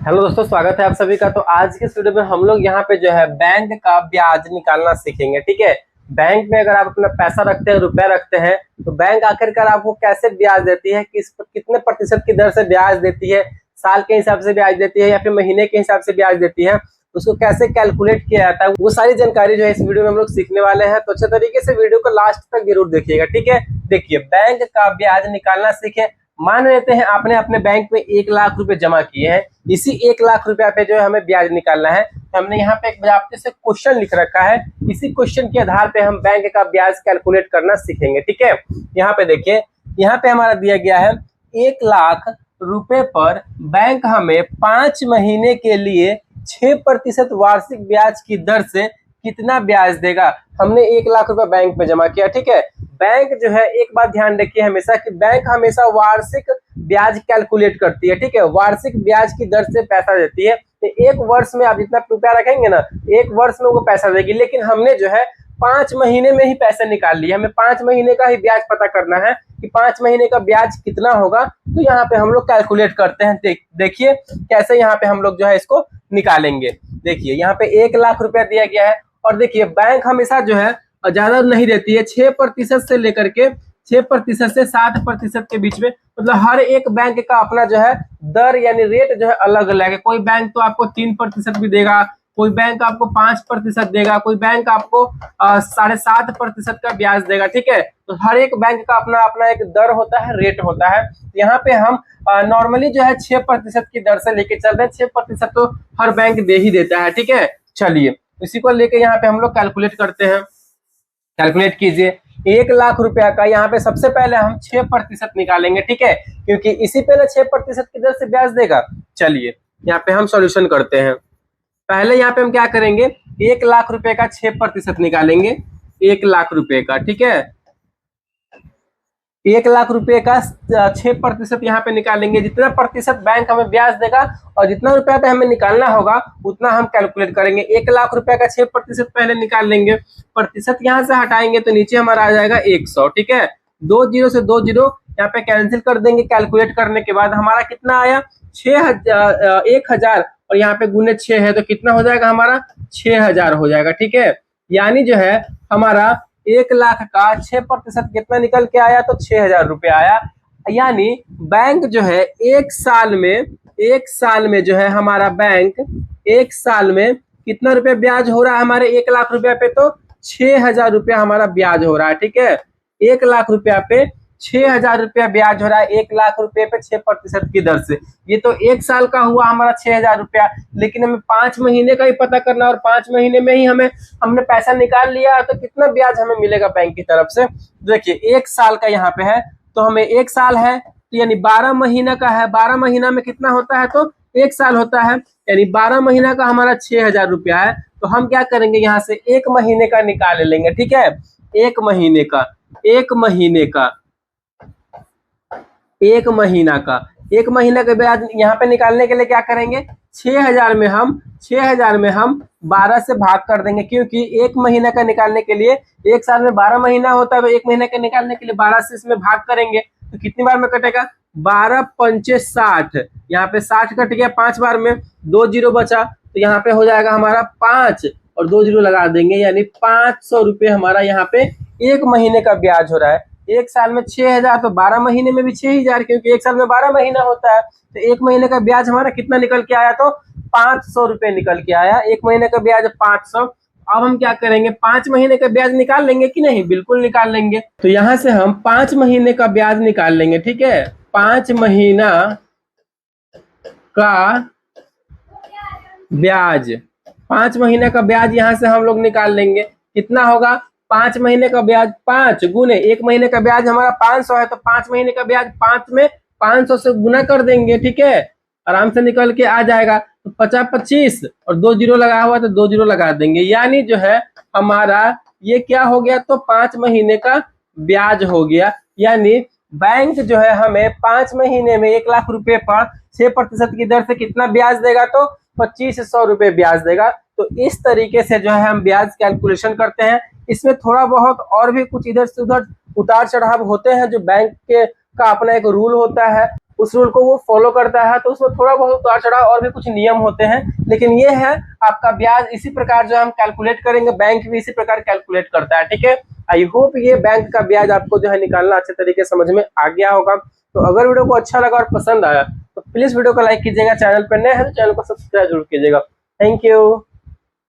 Hello दोस्तों, स्वागत है आप सभी का। तो आज के इस वीडियो में हम लोग यहाँ पे जो है बैंक का ब्याज निकालना सीखेंगे। ठीक है, बैंक में अगर आप अपना पैसा रखते हैं, रुपया रखते हैं, तो बैंक आखिरकार आपको कैसे ब्याज देती है, कितने प्रतिशत की दर से ब्याज देती है, साल के हिसाब से ब्याज देती है या फिर महीने के हिसाब से ब्याज देती है, उसको कैसे कैलकुलेट किया जाता है, वो सारी जानकारी जो है इस वीडियो में हम लोग सीखने वाले हैं। तो अच्छे तरीके से वीडियो को लास्ट तक जरूर देखिएगा। ठीक है, देखिए बैंक का ब्याज निकालना सीखे। मान लेते हैं आपने अपने बैंक में 1 लाख रुपए जमा किए हैं, इसी 1 लाख रुपया पे जो है हमें ब्याज निकालना है। तो हमने यहाँ पे एक बाकायदे से क्वेश्चन लिख रखा है, इसी क्वेश्चन के आधार पे हम बैंक का ब्याज कैलकुलेट करना सीखेंगे। ठीक है, यहाँ पे देखिए, यहाँ पे हमारा दिया गया है 1 लाख रुपए पर बैंक हमें 5 महीने के लिए 6% वार्षिक ब्याज की दर से कितना ब्याज देगा। हमने 1 लाख रुपए बैंक में जमा किया। ठीक है, बैंक जो है, एक बात ध्यान रखिए हमेशा कि बैंक हमेशा वार्षिक ब्याज कैलकुलेट करती है। ठीक है, वार्षिक ब्याज की दर से पैसा देती है। तो एक वर्ष में आप जितना रुपया रखेंगे ना, एक वर्ष में वो पैसा देगी। लेकिन हमने जो है 5 महीने में ही पैसे निकाल लिए, हमें 5 महीने का ही ब्याज पता करना है कि 5 महीने का ब्याज कितना होगा। तो यहाँ पे हम लोग कैलकुलेट करते हैं। देखिए कैसे यहाँ पे हम लोग जो है इसको निकालेंगे। देखिए यहाँ पे 1 लाख रुपया दिया गया है और देखिए बैंक हमेशा जो है ज्यादा नहीं देती है, 6% से लेकर के 6% से 7% के बीच में। मतलब हर एक बैंक का अपना जो है दर यानी रेट जो है अलग अलग है। कोई बैंक तो आपको 3% भी देगा, कोई बैंक आपको 5% देगा, कोई बैंक आपको 7.5% का ब्याज देगा। ठीक है, तो हर एक बैंक का अपना अपना एक दर होता है, रेट होता है। यहाँ पे हम नॉर्मली जो है 6% की दर से लेके चल रहे हैं। 6% तो हर बैंक दे ही देता है। ठीक है, चलिए इसी को लेके यहाँ पे हम लोग कैलकुलेट करते हैं। कैलकुलेट कीजिए 1 लाख रुपया का, यहाँ पे सबसे पहले हम 6% निकालेंगे। ठीक है, क्योंकि इसी पे 6% की दर से ब्याज देगा। चलिए यहाँ पे हम सॉल्यूशन करते हैं। पहले यहाँ पे हम क्या करेंगे, 1 लाख रुपए का 6% निकालेंगे। 1 लाख रुपए का, ठीक है, 1 लाख रुपए का 6% यहाँ पे निकालेंगे। जितना प्रतिशत बैंक हमें ब्याज देगा और जितना रुपया पे हमें निकालना होगा उतना हम कैलकुलेट करेंगे। 1 लाख रुपए का 6% पहले निकाल लेंगे। प्रतिशत यहाँ से हटाएंगे तो नीचे हमारा आ जाएगा 100। ठीक है, 2 जीरो से 2 जीरो यहाँ पे कैंसिल कर देंगे। कैलकुलेट करने के बाद हमारा कितना आया, 1000 और यहाँ पे गुने 6 है तो कितना हो जाएगा हमारा, 6000 हो जाएगा। ठीक है, यानी जो है हमारा 1 लाख का 6% कितना निकल के आया, तो 6000 रुपये आया। यानी बैंक जो है एक साल में जो है हमारा बैंक एक साल में कितना रुपया ब्याज हो रहा है हमारे 1 लाख रुपया पे, तो 6000 रुपया हमारा ब्याज हो रहा है। ठीक है, 1 लाख रुपया पे 6000 रुपया ब्याज हो रहा है। 1 लाख रुपए पे 6% की दर से। ये तो एक साल का हुआ हमारा 6000 रुपया, लेकिन हमें 5 महीने का ही पता करना और 5 महीने में ही हमने पैसा निकाल लिया तो कितना ब्याज हमें मिलेगा बैंक की तरफ से। देखिए 1 साल का यहाँ पे है, तो हमें 1 साल है तो यानी 12 महीना का है। 12 महीना में कितना होता है, तो 1 साल होता है, यानी 12 महीना का हमारा 6000 रुपया है। तो हम क्या करेंगे, यहाँ से 1 महीने का निकाल लेंगे। ठीक है, 1 महीने का 1 महीना का ब्याज यहाँ पे निकालने के लिए क्या करेंगे, 6000 में हम 12 से भाग कर देंगे। क्योंकि 1 महीने का निकालने के लिए, एक साल में 12 महीना होता है, तो 1 महीने का निकालने के लिए 12 से इसमें भाग करेंगे तो कितनी बार में कटेगा, 12 पंचे 60। यहाँ पे 60 कट गया 5 बार में, 2 जीरो बचा तो यहाँ पे हो जाएगा हमारा 5 और 2 जीरो लगा देंगे, यानी 500 रुपये हमारा यहाँ पे 1 महीने का ब्याज हो रहा है। एक साल में 6000 तो 12 महीने में भी 6000, क्योंकि एक साल में 12 महीना होता है। तो 1 महीने का ब्याज हमारा कितना निकल के आया, तो 500 रुपये निकल के आया। 1 महीने का ब्याज 500। अब हम क्या करेंगे, 5 महीने का ब्याज निकाल लेंगे कि नहीं, बिल्कुल निकाल लेंगे। तो यहाँ से हम 5 महीने का ब्याज निकाल लेंगे। ठीक है, 5 महीना का ब्याज, 5 महीने का ब्याज यहाँ से हम लोग निकाल लेंगे। कितना होगा, 5 महीने का ब्याज 5 गुने 1 महीने का ब्याज हमारा 500 है, तो 5 महीने का ब्याज 5 में 500 से गुना कर देंगे। ठीक है, आराम से निकल के आ जाएगा। तो 50 25 और 2 जीरो लगा हुआ तो 2 जीरो लगा देंगे, यानी जो है हमारा ये क्या हो गया, तो 5 महीने का ब्याज हो गया। यानी बैंक जो है हमें 5 महीने में 1 लाख रुपए पर 6% की दर से कितना ब्याज देगा, तो 2500 रुपये ब्याज देगा। तो इस तरीके से जो है हम ब्याज कैलकुलेशन करते हैं। इसमें थोड़ा बहुत और भी कुछ इधर से उधर उतार चढ़ाव होते हैं, जो बैंक के का अपना एक रूल होता है। उस रूल को वो फॉलो करता है, तो उसमें थोड़ा बहुत उतार चढ़ाव और भी कुछ नियम होते हैं, लेकिन ये है आपका ब्याज इसी प्रकार जो हम कैलकुलेट करेंगे, बैंक भी इसी प्रकार कैलकुलेट करता है। ठीक है, आई होप ये बैंक का ब्याज आपको जो है निकालना अच्छे तरीके से समझ में आ गया होगा। तो अगर वीडियो को अच्छा लगा और पसंद आया तो प्लीज वीडियो को लाइक कीजिएगा, चैनल पर नए हैं तो चैनल को सब्सक्राइब जरूर कीजिएगा। Thank you.